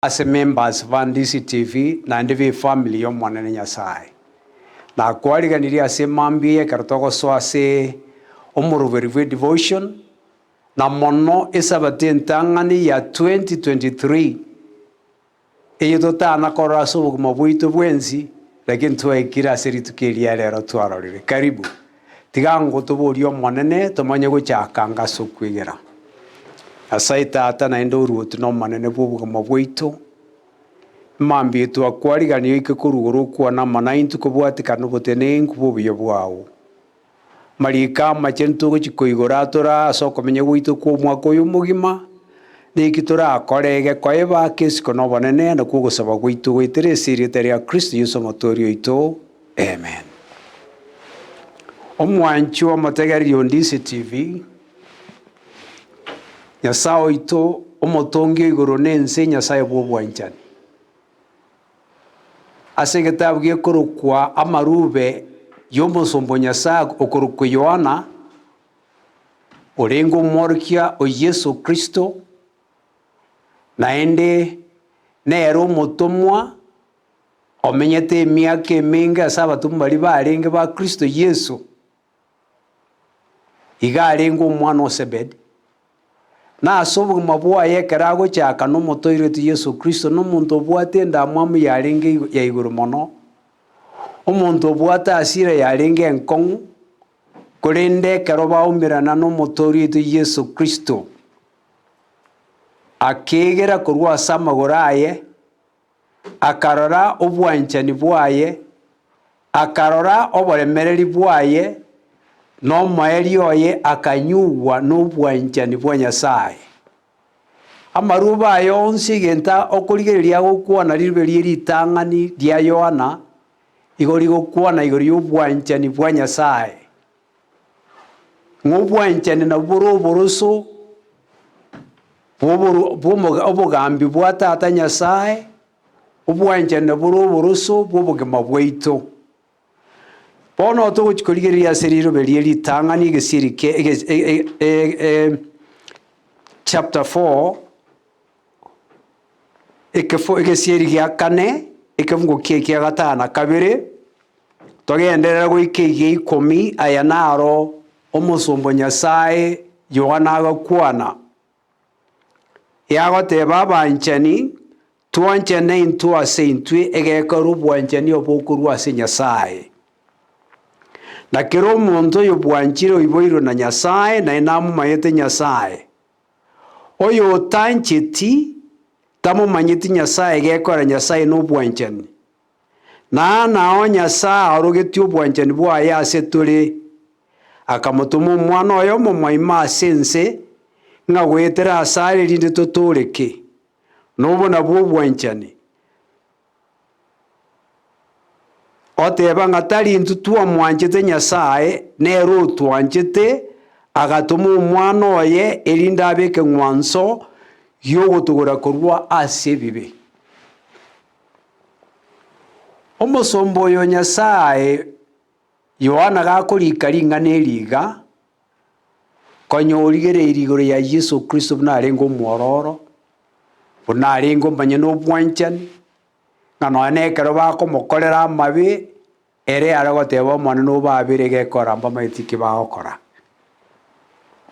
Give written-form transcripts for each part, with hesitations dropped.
As a members of Ndizi TV na ndivi family yo mwanene Nyasaye na kwariganiri ase mambie karatoko so ase omuruverive devotion na mono Bw'Esabato ntangani ya 2023 eyototana koraso buguma bwitu bwenzi lakini twekira seritukiria lero twarorire karibu tigango tuburio mwanene tumanye guchakanga sokwigera asaita ata na ndoru tuno manene buguma bwitu mambi tu akwariganio ikekuruguru kuona manaintu kubwatikana butene nkububyo bwao marika machentu gukikoigoratora asoko menye gwitu ku mwako uyu mugima nikitura akorege kweba kesiko no bonene na kugusaba gwitu gwitere sirite ya Kristo Yesu motorio ito amen. Omwanchu wa mategari Ndizi TV Nyasaye ito omotongi iguru nense Nyasaye bw'Obwanchani ase gitabu gikurukwa amarube y'omusombo Nyasaye okurukwa Yohana orengo morkia o Yesu Kristo naende nero mutumwa omenyete miaka emingi ase abatumwa bari barenge ba Kristo Yesu iga arengo omwana o Zebedi na asobuguma bwaye karago chaka no motoiretu Yesu Kristo no muntu obwate ndamwamu yarenge ya iguru mono omuntu obwata asire yarenge enkongu kurinde karoba umirana no motoiretu Yesu Kristo akegera kurwa samaguraye akarora obwanchani bwaye akarora oboremereri bwaye no maeri oye akanyuwa n'obwanchani bwa Nyasaye amaruba yonsi genta okurigereria gukwana ribe ritang'ani ria Yohana igori gukwana igori y'obwanchani bwa Nyasaye ng'obwanchani na buruso obugambi bwa Tata Nyasaye obwanchani na buruso bw'obugima bwaitu bono tuguchikorigeria seriro berieri tangani gesirike chapter 4 egesiri gya kane ekevugo kiekia gatana kabiri togenderera goikeigie 10 aya naro omusombo Nyasaye Yohana agakwana yagoteba abanchani twanchane into ase intwe egekora obwanchani obokorwa ase Nyasaye na kero muntu yo bwanchiro iboiro na Nyasaye na inamu mayete Nyasaye oyo tanchiti tamu manyiti Nyasaye gekora Nyasaye no bwanchani na Nyasaye arogeti obwanchani bwaye ase turi akamutuma omwana oyo mu maima sense nga gwetera asare rinde totoreke nobona bw'obwanchani oteba ngatari ntutua mwanchete Nyasaye nero twanchete agatuma omwana oye erinda abeke ngwanso yogotugura kurwa ase bibe omosombo yo Nyasaye Yohana gakurikaringa neriga konyorigere irigoro ya Yesu Kristo bnarengo mwororo bunarengo manye no bwanchani ngano nekero bakomokorera amabi ere aragoteba omwana no babire gekora mba maitiki bagokora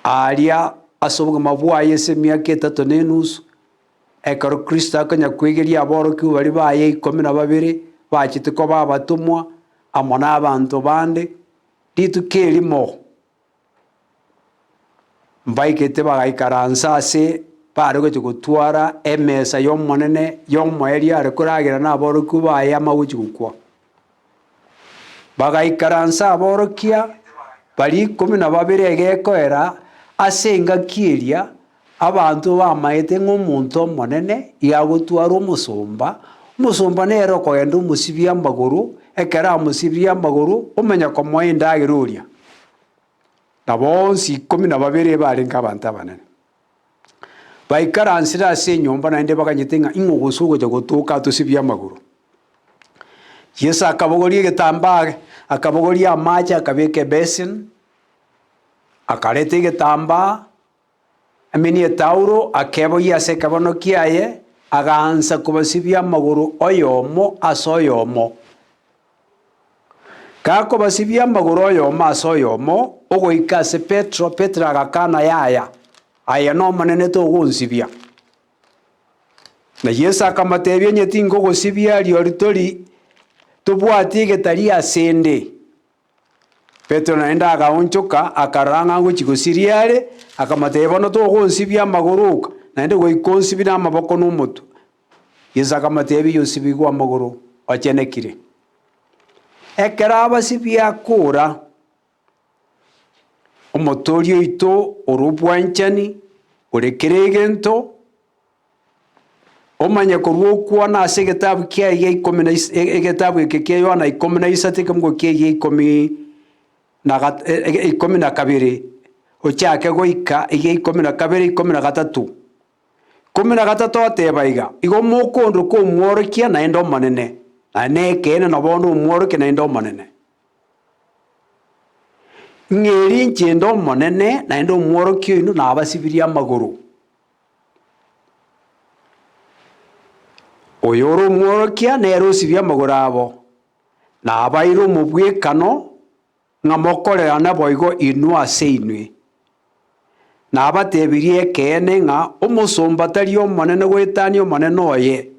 aria asobuguma bwaye se miaka 3 n'enusu ekero Kristo akanya kwegeria aboroki bari baye 12 bachitiko babatumwa amona abantu bande ditukirimo mbaikete bagaikaransa ase barogoche gutwara emesa y'omonene y'omoeri are kuragira na aboroki baye amawuchi gukwa bagaikaransa aborokia bari 12 egekoera ase ngakiria abantu bamaete ng'omuntu omonene yagutwara omusomba nero kogenda omusibia amaguru ekera amusibia amaguru omenya komoa endageroria na bonsi 12 barenga abantu abanene baikaransira ase nyomba naende bakanyitenga ingogosugo je gotuka tusibia amaguru Yesu akabogoria getambage akabogoria amache akabeke basin akarete getamba ameni tauro akeboya ase kabono kiaye agansa kubasibia amaguru oyomo ase oyomo. Gakobasibia amaguru oyomo ase oyomo ogoika ase Petro agakana yaya aya no omonene togonsibia. Na Yesu akamatebia nyeti ngogosibia riori tori tobwati egetari asende. Petro naenda agaonchoka akaranga ngochi gosiriare akamateba no togonsibia amaguru naende goikonsibira amaboko n'omotu. Yesu akamatebia yosibigwa amaguru ochenekire. Ekera abasibia kora omotori oito orubwanchani orekere egento omanya korwa okwana ase egetabu kia egetabu eke kia Yohana 13 kemgo kia 12 ochake goika 12 13 13 oteba iga igo mokondo ko omworokia naende omonene na nekene nabondo omworokia naende omonene ng'eri nchendo omonene naende omworokia oino nabasibiria amaguru. Oyo ore omworokia nere osibia amaguru abo nabaire omobwekano ng'a mokorerane boigo inwe ase inwe nabatebirie ekene ng'a omosomba tari omonene goetania omonene oye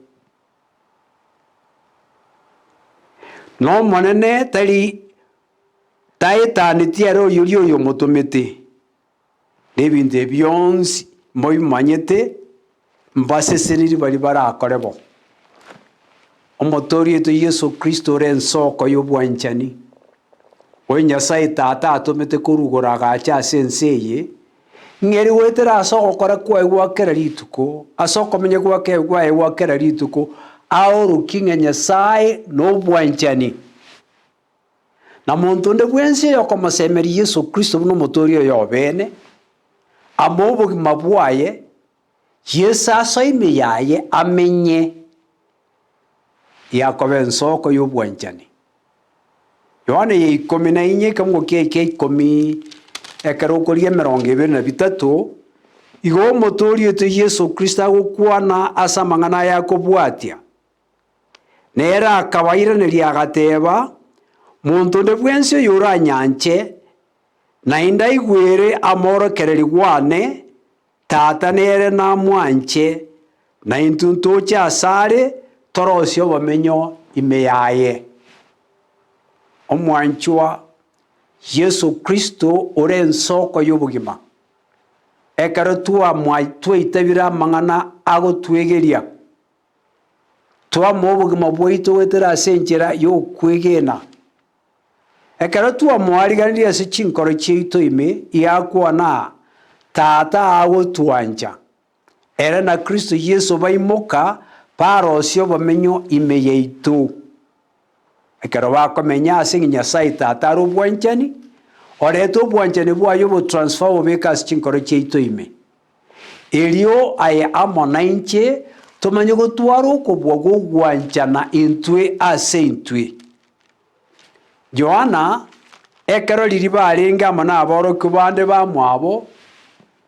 no omonene tari taetanitie ere oyori oyo motomete nebinto ebionsi moimanyete mbaseseniri bari barakorebo. Omotori eto Yesu Kristo ore ensoko y'obwanchani oyo Nyasaye tata atomete korugora agacha ase ense eye ng'eri goetera ase ogokora kwaye gwakera rituko ase okomenya kwaye gwakera rituko aoroki ng'a Nyasaye n'obwanchani na monto onde bwensi oyo okomosemeria Yesu Kristo buna omotori oyo obene amo obogima bwaye Yesu ase ime yaye amenye yakoba ensoko y'obwanchani. Yohana 14 kemgo kia 10 ekero okoria 23 igo omotori oito Yesu Kristo agokwana ase amang'ana aya akobwatia nere akabairaneria agateba monto onde bwensi oyo oranyanche naende aigwere amorokereri gwane tata nere namwanche na intwe ntoche asare torosia obomenyo ime yaye. Omwanchwa Yesu Kristo ore ensoko y'obogima ekero twaitabira amang'ana agotwegeria twama obogima bwaito goetera ase enchera y'okwegena ekero twamoariganirie ase chinkoro chiaito ime yakwana tata agotwancha ere na Kristo Yesu baimoka parosia obomenyo ime yaitu ekero bakomenya ase Nyasaye tata are obwanchani orete obwanchani bwaye obotransfer obeka ase chinkoro chiaito ime erio aye amo nainche tomanye gotwara okobwa gogwanchana intwe ase intwe. Yohana ekero riri barenge amo naboroki bande bamwabo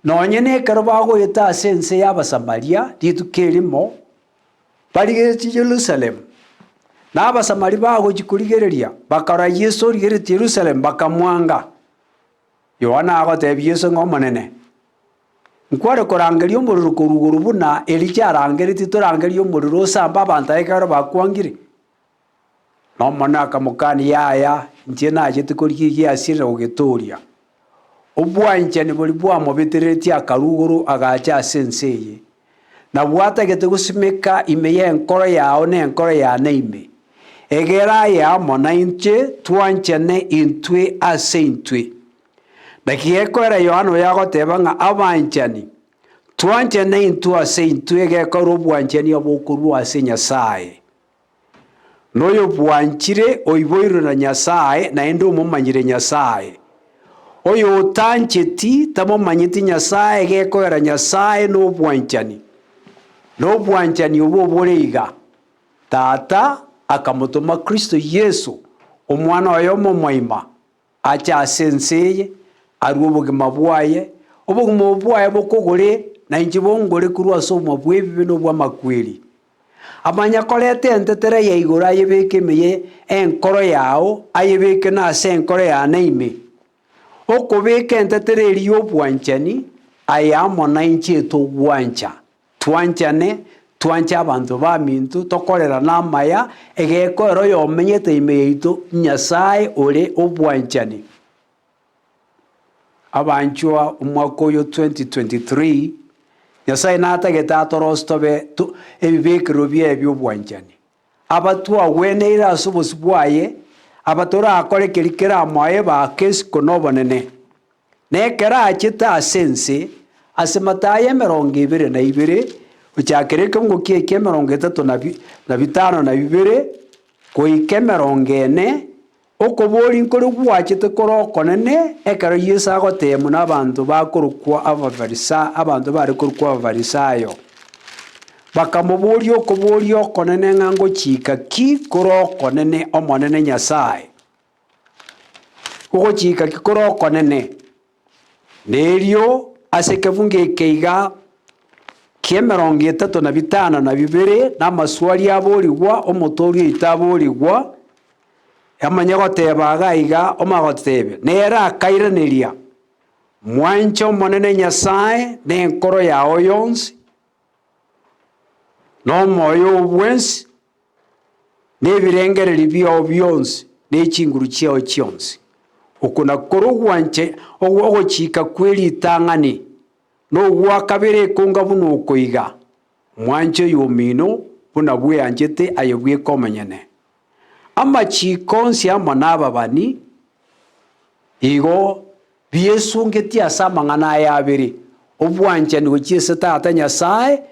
nonye nekero bagoeta ase ense y'Abasamaria rituko erimo barigeretie Jerusalemu na Abasamari bagochi korigereria bakara Yesu origeretie Jerusalemu bakamwanga. Yohana agotebia Yesu ng'a omonene nkware korangeria omoriro korugoro buna Elija arangeretie torangeria omoriro osamba abanto ekero bakwangire na omonene akamokania yaya inche nachete korigia giasire gogetoria obwanchani bori bwamobetereretie akarugoro agacha ase ense eye na bwatagete gosimeka ime ya enkoro yao na enkoro yane ime egera yamo na inche twanchane intwe ase intwe nakigekoera Yohana oyo agoteba ng'a abanchani twanchane intwe ase intwe egekora obwanchani obokorwa ase Nyasaye noyo bwanchire oiboirwe na Nyasaye naende omomanyire Nyasaye oyo otancheti tamomanyeti Nyasaye gekoera Nyasaye n'obwanchani n'obwanchani obo oboreiga tata akamotoma Kristo Yesu omwana oyo omomoima acha ase ense eye ari obogima bwaye bokogore na inche bongore korwa ase obogima bwa ebibe n'obwamakweri amanya korete entetere ya igura yebeke meye enkoro yao ayebeke na ase enkoro ya neime okobeke entetere eri obwanchani ayamo na inche togwancha twanchane twancha abantu ba mintu tokorera na maya egeko ero yomenyete ime yaitu Nyasaye ore obwanchani abanchwa umwaka oyo 2023 Nyasaye natageta atorostobe ebibekero bye byobwanchani abatwa weneira asubusi bwaye abatora akore kerikera amaye ba kesi konobonene nekera achita sense asemataye 22 uchakereke ngokie 35 koike 40 okobori nkore gwachite korokonene ekero Yesu agotemu n'abantu bakorukwa abavarisa abantu bari korukwa abavarisayo bakamubori okobori okonene ngango chika ki korokonene omonene Nyasaye ogochika kikorokonene nerio asekevunge keiga kiemerongo 35 n'amaswali aborigwa omotori itaborigwa amanya goteba agaiga omagotebe nera akairaneria mwancho monene Nyasaye nenkoro yao yonsi nomoyo obwensi nebirengereri byao byonsi nechinguru chiao chionsi okuna korogwanche ogochika kweritang'ani nogwakabere konga buno okoiga mwancho yomino buna bweanchete ayebweka omanyene amachikonsi amo n'ababani igo biesungetie ase amang'ana aya abere obwanchani gochia ase tata Nyasaye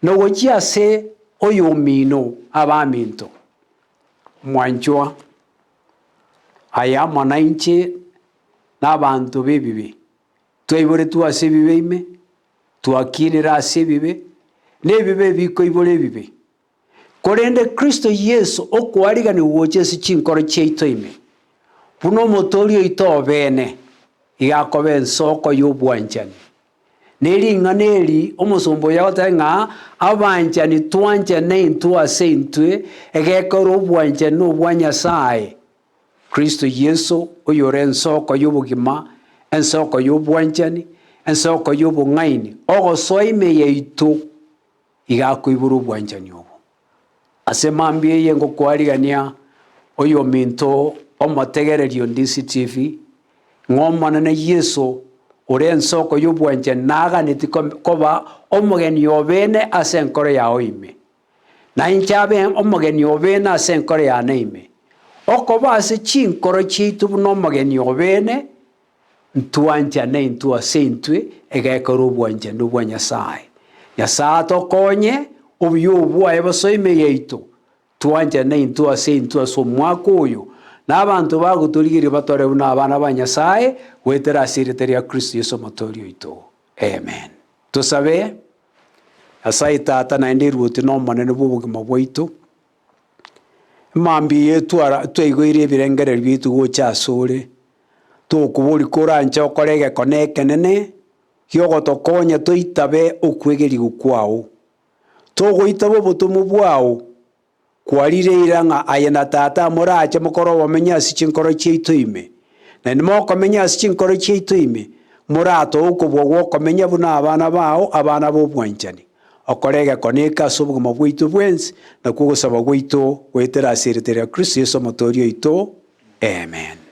nogochia ase oyomino abaminto mwanchwa aya amo na inche n'abantu bebibe twaiboretwe ase ebibe ime twakinera ase ebibe nebibe bikoibora ebibe korende Kristo Yesu okwarigani gocha ase chinkoro chiaito ime buno omotori oito obene igakoba ensoko y'obwanchani nering'ana eri omosombo yagoteba ng'a abanchani twanchane intwe ase intwe egekora obwanchani obwa Nyasaye Kristo Yesu oyore ensoko y'obogima ensoko y'obwanchani ensoko y'obong'aini ogosoa ime yaito igakoibora obwanchani obo ase mambi eye ngokwarigania oyo minto omotegererio Ndizi TV ng'omonene Yesu ore ensoko y'obwanchani naganeti koba omogeni obene ase enkoro yao ime na inchabe omogeni obene ase enkoro yane ime okoba ase chinkoro chiaitu buna omogeni obene ntwanchane intwe ase intwe egekora obwanchani obwa Nyasaye Nyasaye tokonye obuya obwaye boso ime yaito twanchane intwe ase omwaka oyo n'abantu bagotorigeria batore buna abana ba Nyasaye gwetera ase irete ria Kristo Yesu omotori oito amen tusabe Nyasaye tata naende ruoti n'omonene bw'obogima bwaitu mambi yetu twaigoire ebirengereri bitu gocha asore tokobori korancha okorege konekenene kiogotokonya toitabe okwegeri gokwao togoitaba obotomo bwao kwarireira ng'a aye na tata morache mokoro bamenya ase chinkoro chiaito ime na nimokomenya ase chinkoro chiaito ime morato okobwa gwokomenya buna abana bao abana b'obwanchani okorege koneka ase obogima bwaitu bwensi nakwo ogosaba gwaito gwetera ase irete ria Kristo Yesu omotori oito amen.